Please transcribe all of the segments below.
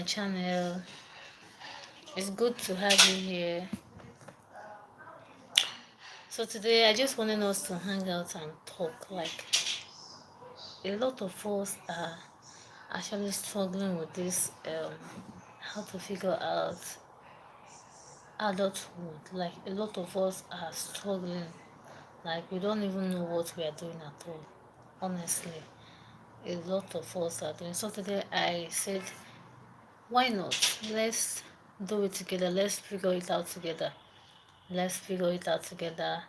my channel. It's good to have you here. So today I just wanted us to hang out and talk. Like a lot of us are actually struggling with this how to figure out adulthood. Like a lot of us are struggling. Like we don't even know what we are doing at all. Honestly, a lot of us are doing. So today I said, why not? Let's do it together. Let's figure it out together. Let's figure it out together.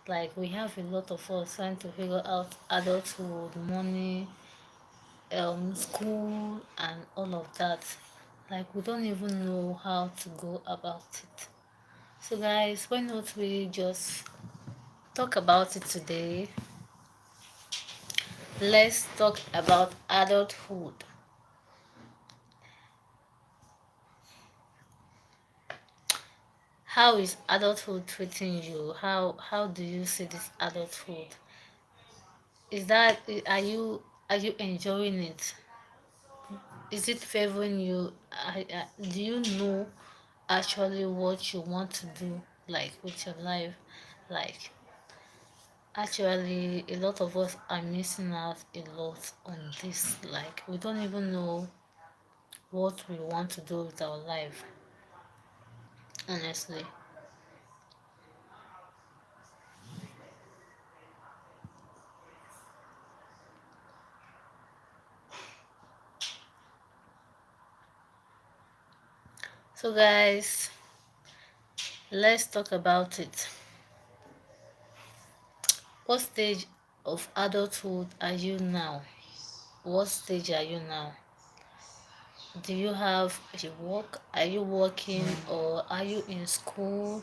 Like we have a lot of us trying to figure out adulthood, money, school, and all of that. Like we don't even know how to go about it. So guys, why not we just talk about it today? Let's talk about adulthood. How is adulthood treating you? How do you see this adulthood? Is that are you enjoying it? Is it favoring you? Do you know actually what you want to do, like with your life? Like actually a lot of us are missing out a lot on this. Like we don't even know what we want to do with our life, honestly. So guys, let's talk about it. What stage of adulthood are you now? What stage are you now? Do you have a work? Are you working or are you in school?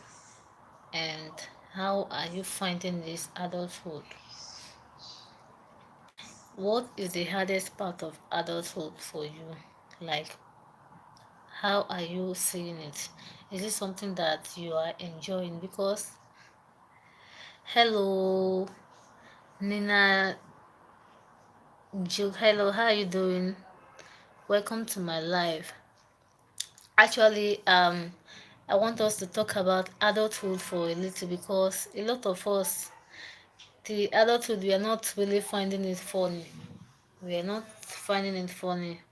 And how are you finding this adulthood? What is the hardest part of adulthood for you? Like, how are you seeing it? Is it something that you are enjoying? Because, hello, Nina Juke, hello, how are you doing? Welcome to my live. Actually, I want us to talk about adulthood for a little because a lot of us, the adulthood, we are not really finding it funny. We are not finding it funny.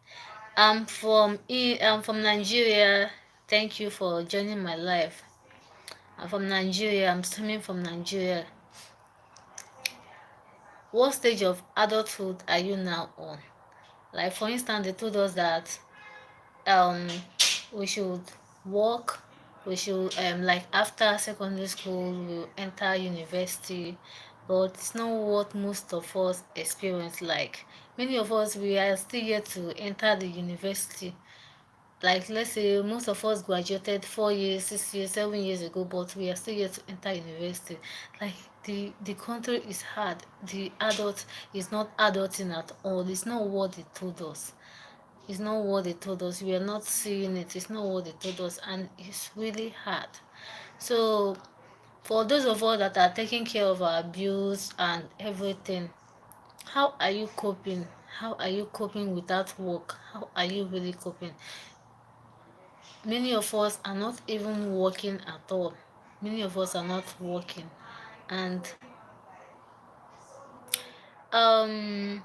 I'm from Nigeria. Thank you for joining my live. I'm from Nigeria. I'm streaming from Nigeria. What stage of adulthood are you now on? Like for instance, they told us that um we should work, we should like after secondary school we'll enter university, but it's not what most of us experience. Like many of us, we are still yet to enter the university. Like let's say most of us graduated 4 years, 6 years, 7 years ago, but we are still yet to enter university. Like the country is hard. The adult is not adulting at all. It's not what they told us. It's not what they told us. We are not seeing it. It's not what they told us, and it's really hard. So for those of us that are taking care of our bills and everything, how are you coping? How are you coping without work? How are you really coping? Many of us are not even working at all. Many of us are not working, and um,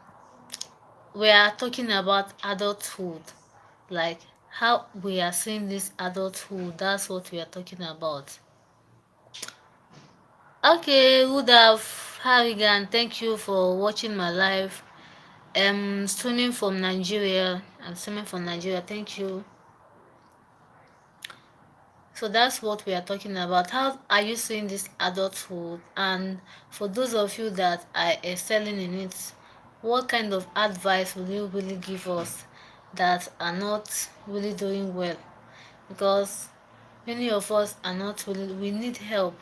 we are talking about adulthood, like how we are seeing this adulthood. That's what we are talking about. Okay, good have Harrigan. Thank you for watching my live. Streaming from Nigeria. I'm streaming from Nigeria. Thank you. So that's what we are talking about. How are you seeing this adulthood? And for those of you that are excelling in it, what kind of advice will you really give us that are not really doing well? Because many of us are not really, we need help.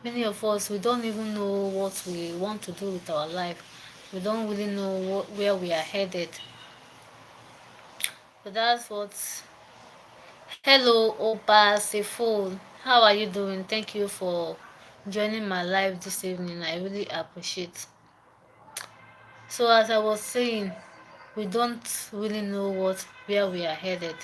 Many of us, we don't even know what we want to do with our life. We don't really know where we are headed. So that's what. Hello, Opa Seful. How are you doing? Thank you for joining my live this evening. I really appreciate. So as I was saying, we don't really know where we are headed.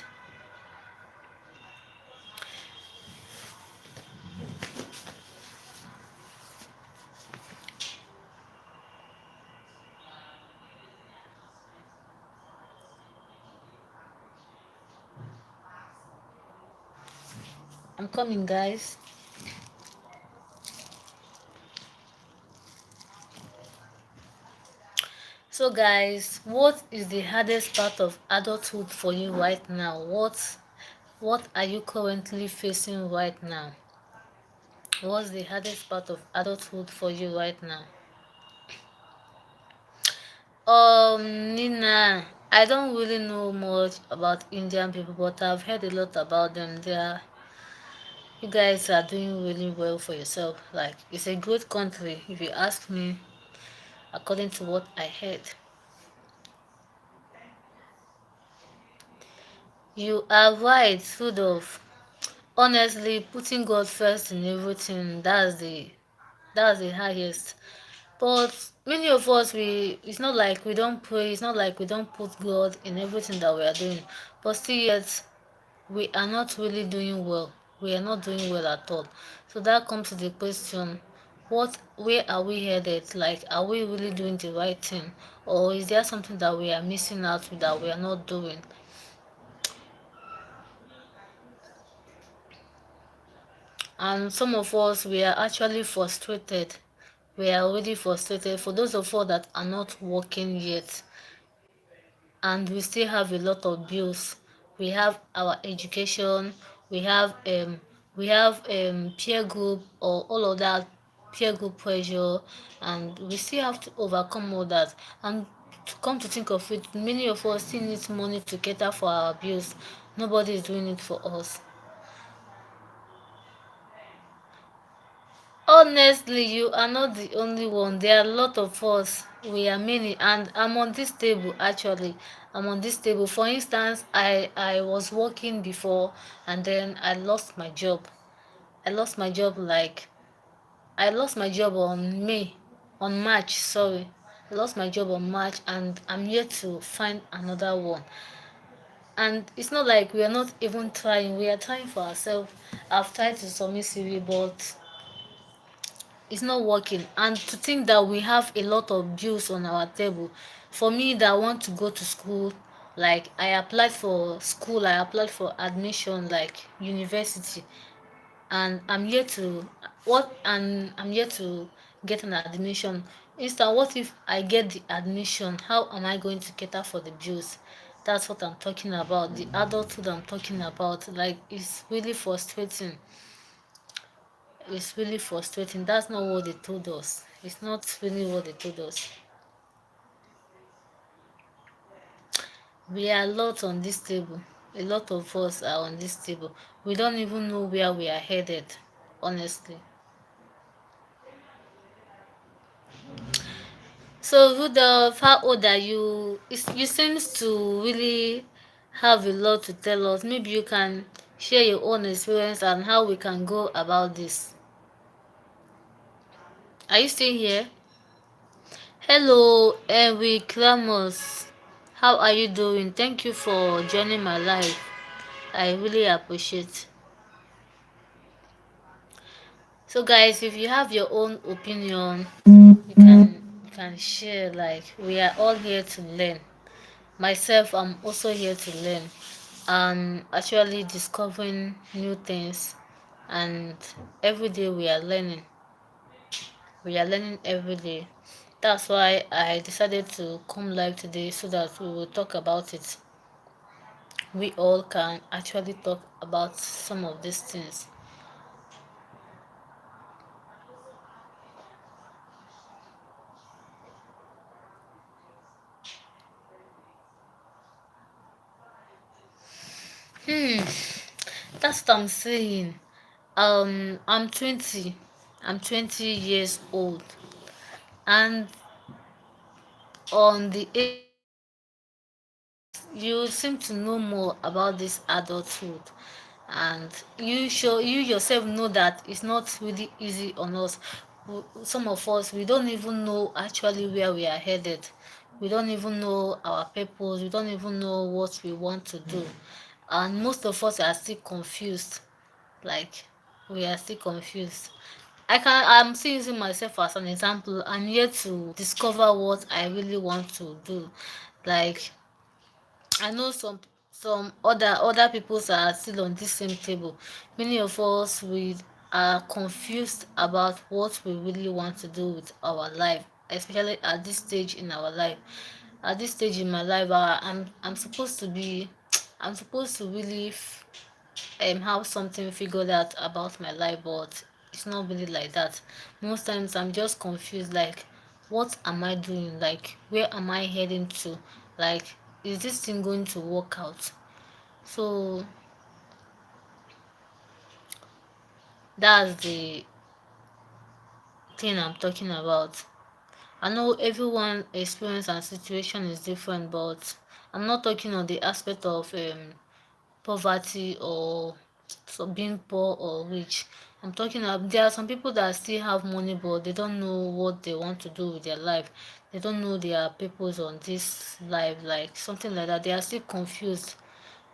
I'm coming, guys. So, guys, what is the hardest part of adulthood for you right now? What are you currently facing right now? What's the hardest part of adulthood for you right now? Nina, I don't really know much about Indian people, but I've heard a lot about them. You guys are doing really well for yourself. Like, it's a good country, if you ask me, according to what I heard. You are right, Rudolph. Honestly, putting God first in everything, that's the highest. But many of us, we it's not like we don't pray, it's not like we don't put God in everything that we are doing. But still yet we are not really doing well. We are not doing well at all. So that comes to the question, where are we headed? Like, are we really doing the right thing? Or is there something that we are missing out with that we are not doing? And some of us, we are actually frustrated. We are already frustrated. For those of us that are not working yet, and we still have a lot of bills. We have our education, we have peer group or all of that peer group pressure, and we still have to overcome all that. And to come to think of it, many of us still need money to cater for our bills. Nobody is doing it for us. Honestly, you are not the only one. There are a lot of us. We are many, and I'm on this table actually. I'm on this table. For instance, I was working before, and then I lost my job. I lost my job like I lost my job on March. Sorry, I lost my job on March, and I'm yet to find another one. And it's not like we are not even trying. We are trying for ourselves. I've tried to submit CV, but it's not working. And to think that we have a lot of bills on our table, for me that want to go to school, like I applied for school, I applied for admission, like university, and I'm yet to get an admission. Instead, what if I get the admission? How am I going to cater for the bills? That's what I'm talking about. The adulthood I'm talking about, like, it's really frustrating. It's really frustrating. That's not what they told us. It's not really what they told us. We are a lot on this table. A lot of us are on this table. We don't even know where we are headed, honestly. So, Rudolph, how old are you? You seems to really have a lot to tell us. Maybe you can share your own experience and how we can go about this. Are you still here? Hello, Eric Ramos. How are you doing? Thank you for joining my live. I really appreciate. So, guys, if you have your own opinion, you can share. Like, we are all here to learn. Myself, I'm also here to learn. I'm actually discovering new things, and every day we are learning. We are learning every day. That's why I decided to come live today so that we will talk about it. We all can actually talk about some of these things. Hmm, that's what I'm saying. I'm 20. I'm 20 years old, and on the age you seem to know more about this adulthood, and you yourself know that it's not really easy on us. Some of us, we don't even know actually where we are headed. We don't even know our purpose. We don't even know what we want to do, and most of us are still confused. Like, we are still confused. I'm still using myself as an example. I'm yet to discover what I really want to do. Like, I know some other peoples are still on this same table. Many of us we are confused about what we really want to do with our life, especially at this stage in our life. At this stage in my life, I'm supposed to be I'm supposed to really have something figured out about my life, but it's not really like that. Most times I'm just confused, like what am I doing, like where am I heading to, like is this thing going to work out? So that's the thing I'm talking about. I know everyone experience and situation is different, but I'm not talking on the aspect of poverty or so being poor or rich. I'm talking about there are some people that still have money but they don't know what they want to do with their life. They don't know their purpose on this life, like something like that. They are still confused.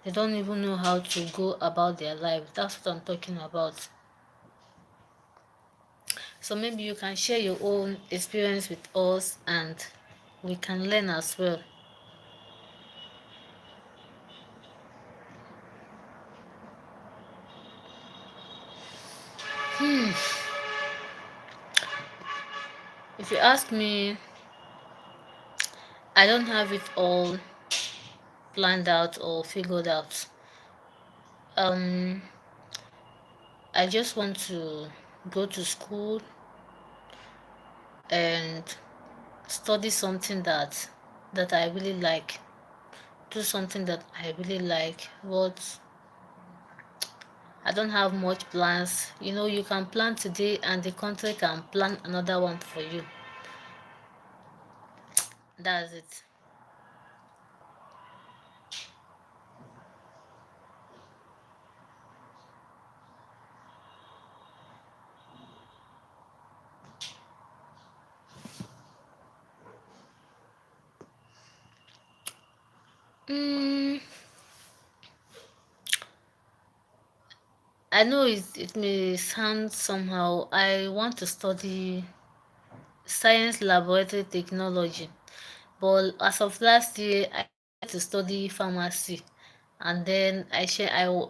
They don't even know how to go about their life. That's what I'm talking about. So maybe you can share your own experience with us and we can learn as well. If you ask me, I don't have it all planned out or figured out. Um, I just want to go to school and study something that I really like, do something that I really like. But I don't have much plans. You know, you can plan today and the country can plan another one for you. That's it. Mm, I know it may sound somehow. I want to study science laboratory technology, but as of last year, I decided to study pharmacy. And then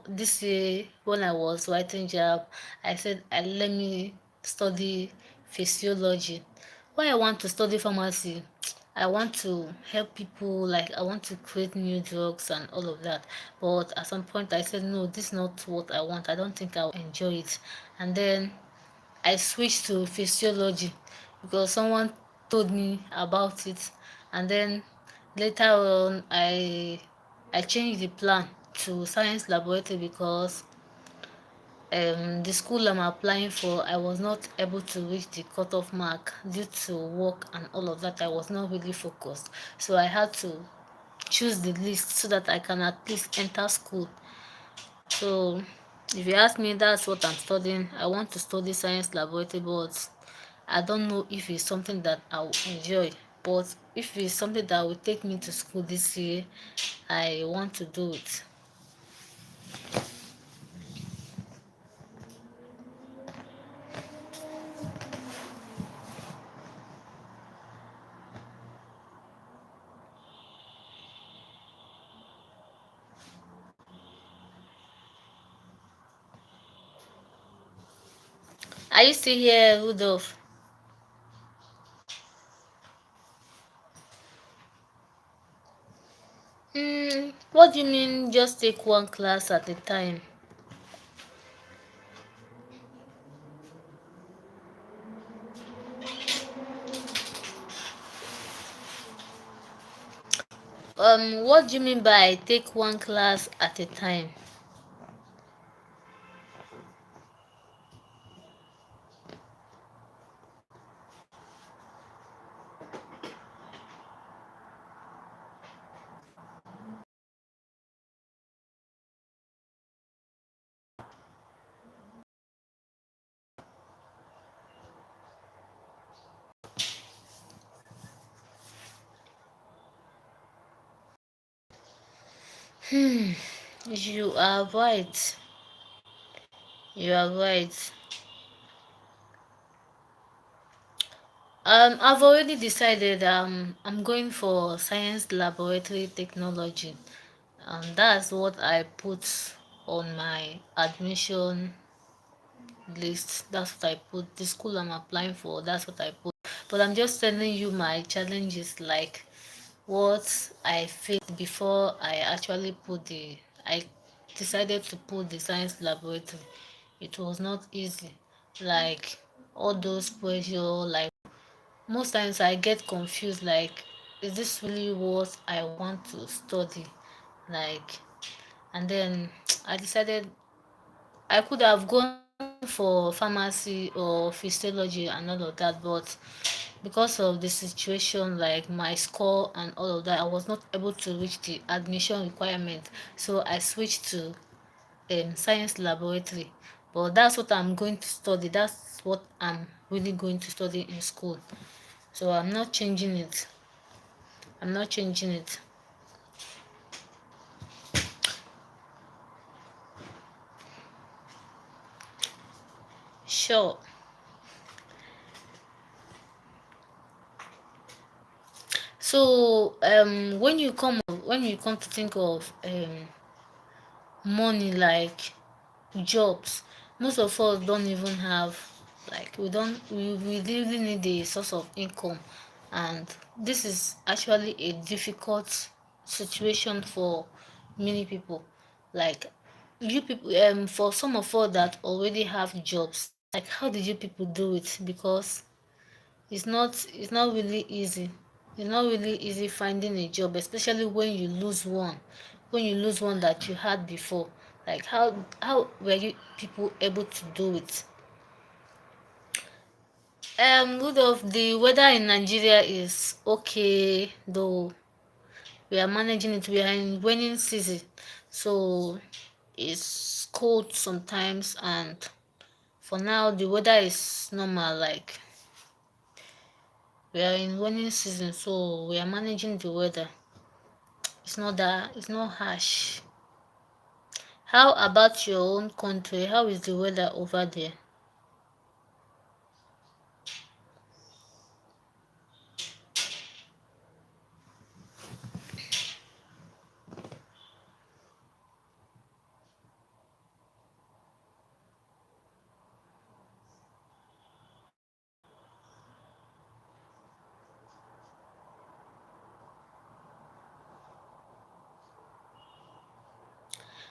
this year when I was writing job, I said let me study physiology. Why I want to study pharmacy? I want to help people, like I want to create new drugs and all of that. But at some point I said no, this is not what I want. I don't think I'll enjoy it. And then I switched to physiology because someone told me about it, and then later on I changed the plan to science laboratory because the school I'm applying for, I was not able to reach the cutoff mark due to work and all of that. I was not really focused, so I had to choose the list so that I can at least enter school. So if you ask me, that's what I'm studying. I want to study science laboratory, but I don't know if it's something that I will enjoy. But if it's something that will take me to school this year, I want to do it. Are you still here, Rudolph? What do you mean just take one class at a time? What do you mean by take one class at a time? You are right. You are right. I've already decided I'm going for science laboratory technology. That's what I put on my admission list. That's what I put. The school I'm applying for, that's what I put. But I'm just telling you my challenges, like what I faced before I actually I decided to put the science laboratory. It was not easy. Like all those pressure, like most times I get confused, like is this really what I want to study? Like, and then I decided I could have gone for pharmacy or physiology and all of that, but because of the situation, like my score and all of that, I was not able to reach the admission requirement. So I switched to science laboratory. But that's what I'm going to study. That's what I'm really going to study in school. So I'm not changing it. I'm not changing it. Sure. So when you come to think of money, like jobs, most of us don't even have, like we really need a source of income, and this is actually a difficult situation for many people. Like you people, for some of us that already have jobs, like how did you people do it? Because it's not really easy. It's not really easy finding a job, especially when you lose one that you had before. Like how were you people able to do it? Good of the weather in Nigeria is okay, though we are managing it. We are in raining season, so it's cold sometimes, and for now the weather is normal. Like we are in raining season, so we are managing the weather. It's not harsh. How about your own country? How is the weather over there?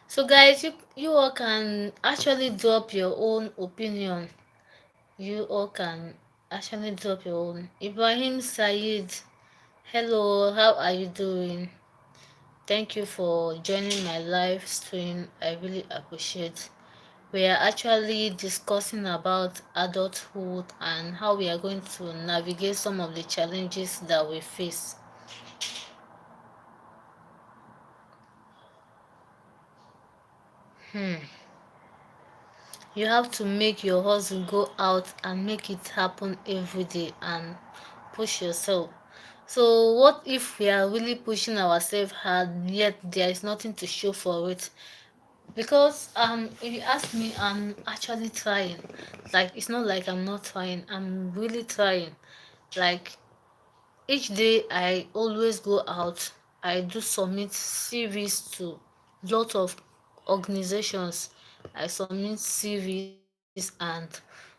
So guys, you all can actually drop your own opinion. You all can actually drop your own. Ibrahim Said, hello, how are you doing? Thank you for joining my live stream. I really appreciate. We are actually discussing about adulthood and how we are going to navigate some of the challenges that we face. Hmm. You have to make your hustle go out and make it happen every day and push yourself. So what if we are really pushing ourselves hard yet there is nothing to show for it? Because if you ask me, I'm actually trying. Like it's not like I'm not trying. I'm really trying. Like each day I always go out. I do submit CVs to lot of organizations. I submit CVs, and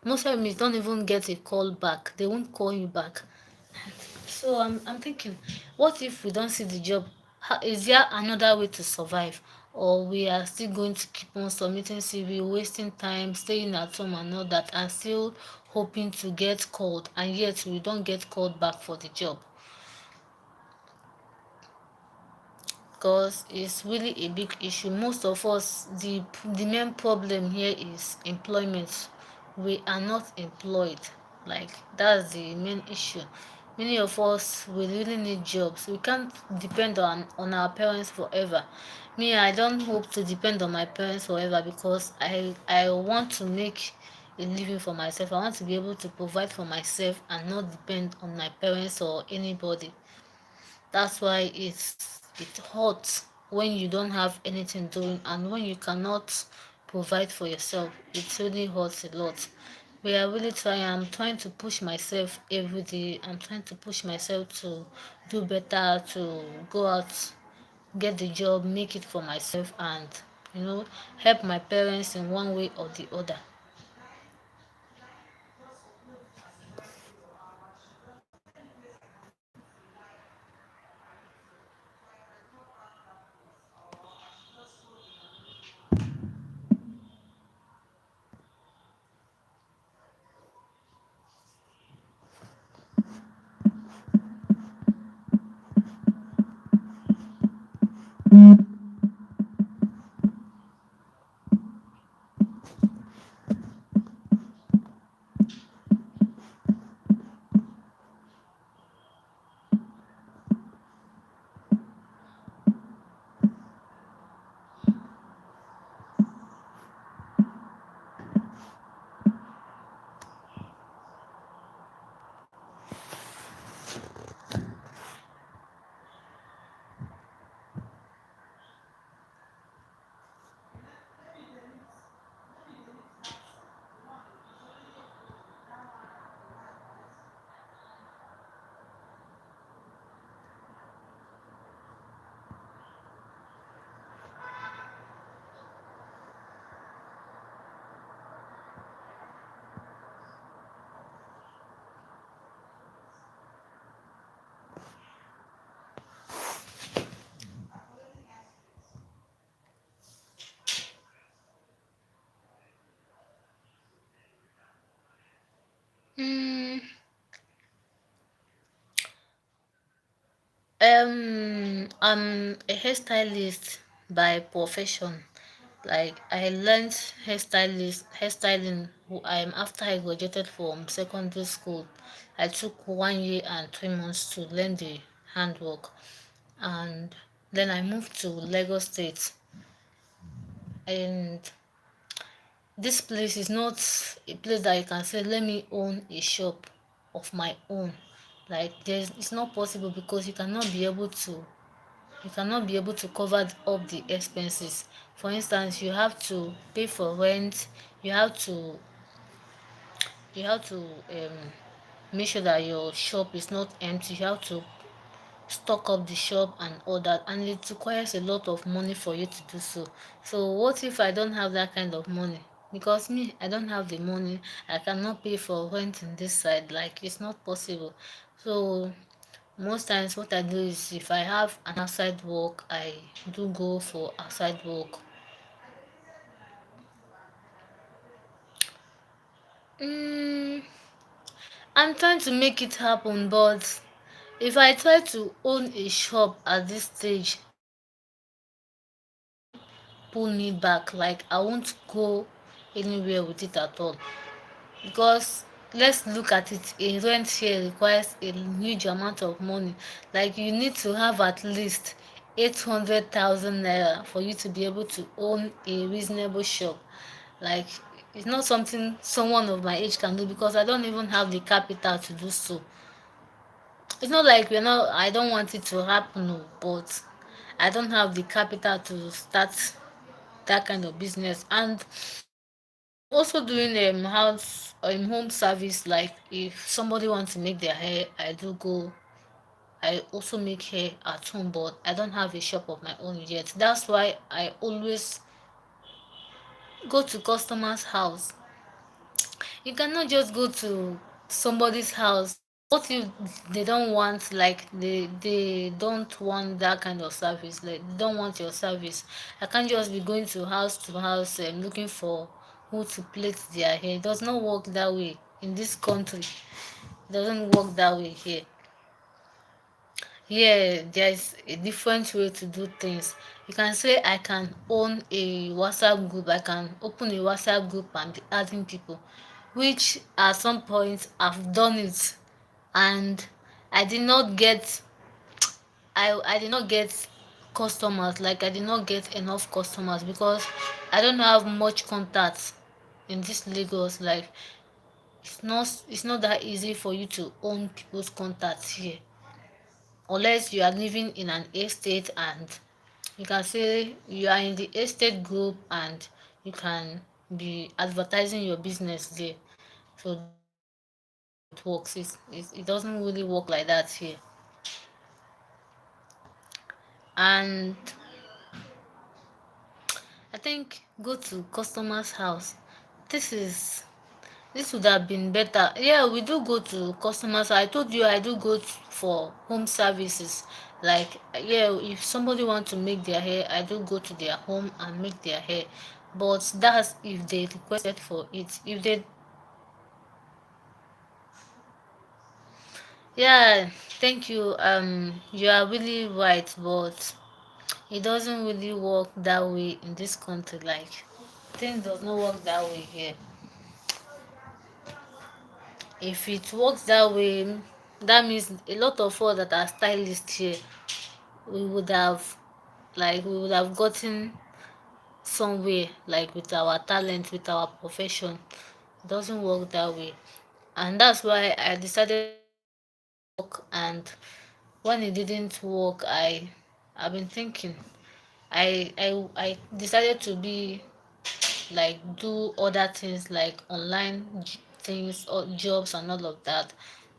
most times you don't even get a call back. They won't call you back. So I'm thinking, what if we don't see the job? Is there another way to survive? Or we are still going to keep on submitting CV, wasting time, staying at home and all that, and still hoping to get called, and yet we don't get called back for the job? Because it's really a big issue. Most of us, the main problem here is employment. We are not employed. Like that's the main issue. Many of us we really need jobs. We can't depend on our parents forever. Me, I don't hope to depend on my parents forever, because I want to make a living for myself. I want to be able to provide for myself and not depend on my parents or anybody. That's why it hurts when you don't have anything doing, and when you cannot provide for yourself. It really hurts a lot. We are really trying. I'm trying to push myself every day. I'm trying to push myself to do better, to go out get the job, make it for myself, and help my parents in one way or the other. Mm, I'm a hairstylist by profession. Like I learned hairstyling after I graduated from secondary school. I took 1 year and 3 months to learn the handwork, and then I moved to Lagos State. And this place is not a place that you can say, let me own a shop of my own. Like it's not possible, because you cannot be able to cover up the expenses. For instance, you have to pay for rent. You have to you have to make sure that your shop is not empty. You have to stock up the shop and all that, and it requires a lot of money for you to do so. So what if I don't have that kind of money? Because me, I don't have the money. I cannot pay for rent in this side. Like, it's not possible. So most times what I do is, if I have an outside work, I do go for outside work. mm, I'm trying to make it happen, but if I try to own a shop at this stage, it will really pull me back. Like, I won't go anywhere with it at all. Because let's look at it, a rent here requires a huge amount of money. Like, you need to have at least 800,000 naira for you to be able to own a reasonable shop. Like, it's not something someone of my age can do, because I don't even have the capital to do so. It's not like I don't want it to happen, no, but I don't have the capital to start that kind of business. And I'm also doing house home service. Like, if somebody wants to make their hair, I also make hair at home, but I don't have a shop of my own yet. That's why I always go to customers' house. You cannot just go to somebody's house. What if they don't want, like, they don't want that kind of service? Like, they don't want your service. I can't just be going to house and looking for who to plait their hair. It does not work that way in this country. It doesn't work that way here. Here, there's a different way to do things. You can say, I can own a WhatsApp group. I can open a WhatsApp group and be adding people, which at some point I've done it, and I did not get I did not get customers. Like, I did not get enough customers, because I don't have much contacts in this Lagos. Like, it's not that easy for you to own people's contacts here, unless you are living in an estate, and you can say you are in the estate group, and you can be advertising your business there. So that's how it works. It doesn't really work like that here. And I think go to customer's house. This is this would have been better. Yeah, we do go to customers. I told you I do go for home services. Like, yeah, if somebody want to make their hair, I do go to their home and make their hair. But that's if they requested for it. If they, yeah, thank you. You are really right, but it doesn't really work that way in this country. Like, things does not work that way here. If it works that way, that means a lot of us that are stylists here, we would have we would have gotten somewhere, like with our talent, with our profession. It doesn't work that way. And that's why I decided to work. And when it didn't work, I've been thinking. I decided to be like do other things like online things or jobs and all of that,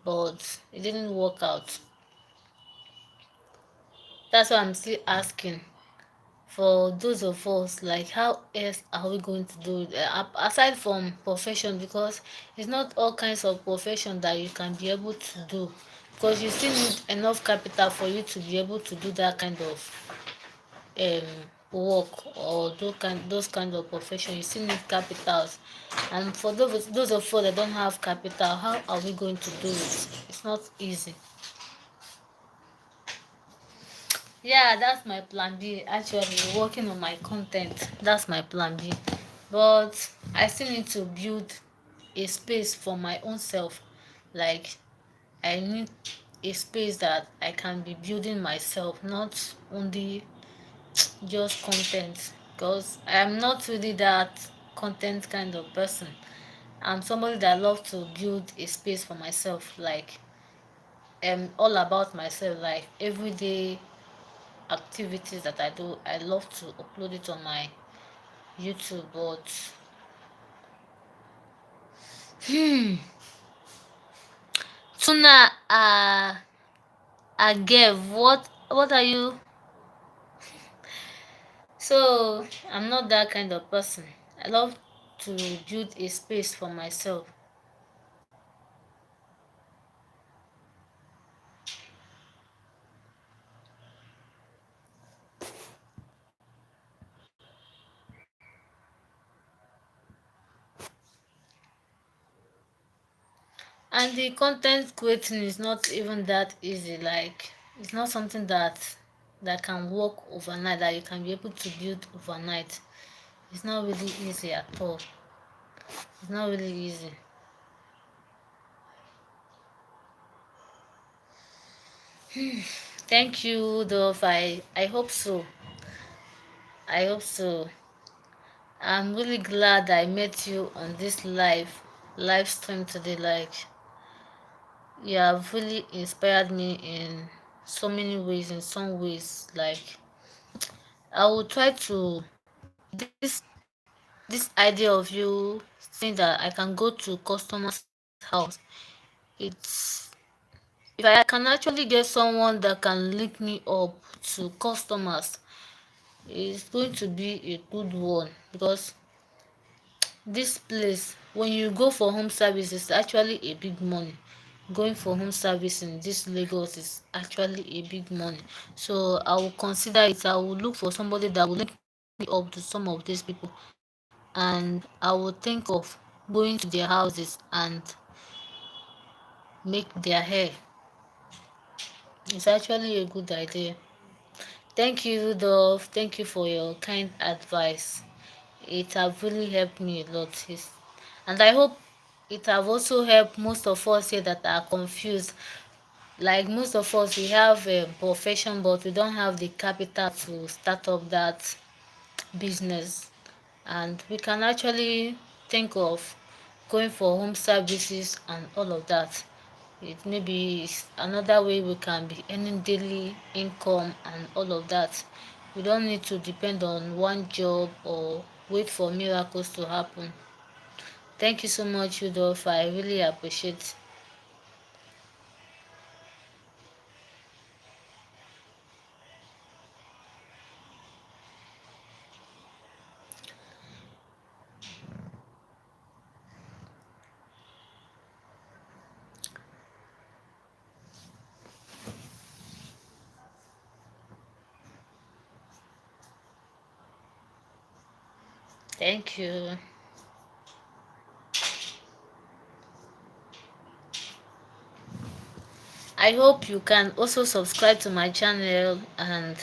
but it didn't work out. That's why I'm still asking for those of us, like, how else are we going to do it, aside from profession, because it's not all kinds of profession that you can be able to do, because you still need enough capital for you to be able to do that kind of work, or those kind of profession. You still need capitals, and for those of us that don't have capital, how are we going to do it? It's not easy. Yeah, that's my plan B. Actually, working on my content. That's my plan B. But I still need to build a space for my own self. Like, I need a space that I can be building myself, not only just content. Because I'm not really that content kind of person. I'm somebody that loves to build a space for myself. Like, all about myself. Like, every day activities that I do, I love to upload it on my YouTube. But Tuna, Agev, what are you? So I'm not that kind of person. I love to build a space for myself. And the content creating is not even that easy. Like, it's not something that can work overnight, that you can be able to build overnight. It's not really easy at all. It's not really easy. Thank you, Dove. I hope so. I hope so. I'm really glad I met you on this live stream today. Like, you have really inspired me in so many ways, in some ways. Like, I will try to this idea of you saying that I can go to customers' house. It's if I can actually get someone that can link me up to customers, it's going to be a good one, because this place, when you go for home service, is actually a big money. Going for home service in this Lagos is actually a big money. So I will consider it. I will look for somebody that will link me up to some of these people, and I will think of going to their houses and make their hair. It's actually a good idea. Thank you, Dove. Thank you for your kind advice. It have really helped me a lot. And I hope it have also helped most of us here that are confused. Like, most of us, we have a profession, but we don't have the capital to start up that business. And we can actually think of going for home services and all of that. It maybe is another way we can be earning daily income and all of that. We don't need to depend on one job or wait for miracles to happen. Thank you so much, Rudolph. I really appreciate. Thank you. I hope you can also subscribe to my channel, and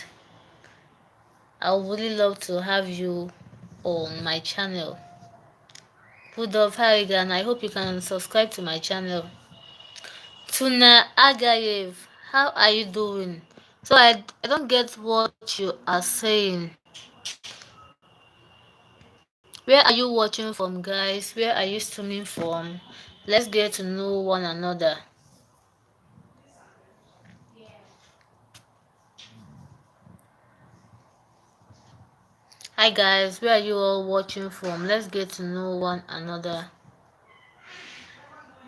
I would really love to have you on my channel. Rudolph Harrigan, I hope you can subscribe to my channel. Tuna Agayev, how are you doing? So I don't get what you are saying. Where are you watching from, guys? Where are you streaming from? Let's get to know one another. Hi guys, where are you all watching from? Let's get to know one another.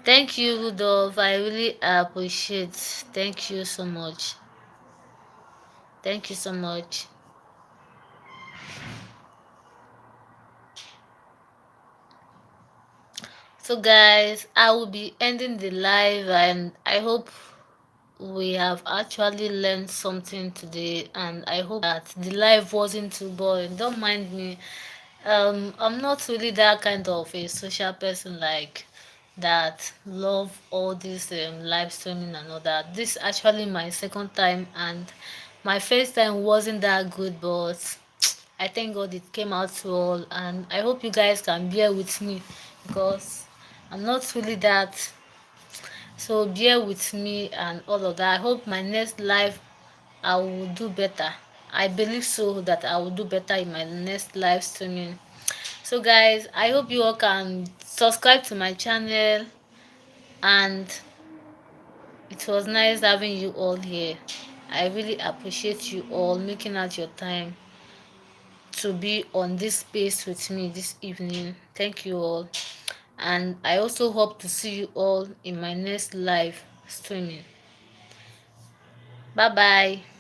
Thank you, Rudolph. I really appreciate. Thank you so much. Thank you so much. So guys, I will be ending the live, and I hope we have actually learned something today, and I hope that the live wasn't too boring. Don't mind me. I'm not really that kind of a social person like that love all this live streaming and all that. This is actually my second time, and my first time wasn't that good, but I thank God it came out well, and I hope you guys can bear with me because I'm not really that, so bear with me and all of that. I hope my next live I will do better. I believe so that I will do better in my next live streaming. So guys, I hope you all can subscribe to my channel, and it was nice having you all here. I really appreciate you all making out your time to be on this space with me this evening. Thank you all. And I also hope to see you all in my next live streaming. Bye bye.